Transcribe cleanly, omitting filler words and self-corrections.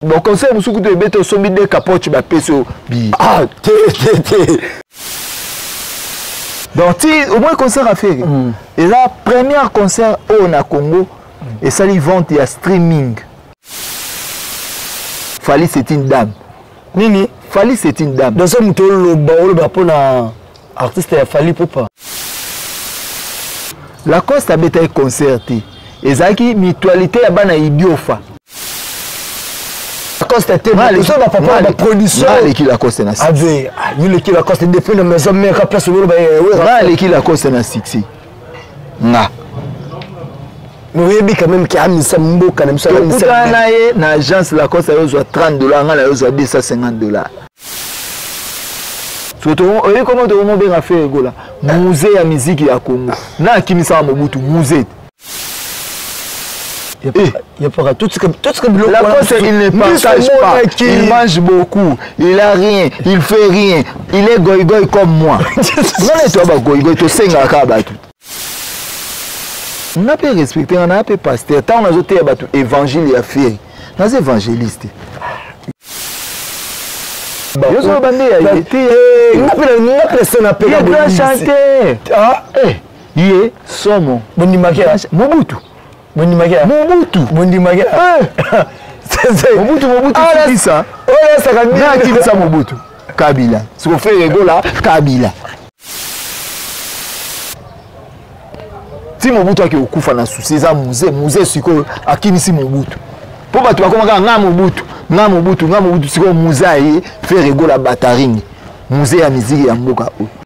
Bon conseil musuku to beto sombi de capote ba peso bi. Ah, té. Donc au moins concert à faire. Et là premier concert au na Congo et ça li vente ya streaming. Fali c'est une dame. Nini? Fali c'est une dame. Dans ce muto le ba pour na artiste ya Fali Poupa. La cause a beta concerté. Et zaki mutualité ya bana idiofa. La cause était mal. Ça va pas la production. Mal qui la cause na. Ave, lui qui la cause depuis la maison mère à place le ba. Mal qui la cause na 6. Nga. Mais oui, quand même qui a mis ça mboka na ça. Na agence la cause yo $30, nga la yo $250. Surtout comment de moment bien faire gola. Musée ya musique ya Congo. Na kimisa Mobutu musée. Il y a pas tout ce que la cause il ne partage pas, il mange beaucoup, il a rien, il fait rien, il est goy comme moi. Non mais toi goy to senga ka batu. On a pas respecté, on a pas pasteur, tant on a autres batu évangile ya faire. Nous évangélistes. Yo so bande ya été n'appelle ça n'appelle pas. Il doit chanter. Ah, il somo. Bonimakia Mobutu. Bonimakia Mobutu. Bonimakia. Mobutu c'est ça. Oh ça va bien qui ça Mobutu. Kabila. Ce qu'on fait rigola Kabila. Si Mobutu a okufa na souci za musée siko akinisi Mobutu. Po batu bakomaka nga Mobutu siko musée fait rigola bataring. Musée ya musique ya mboka.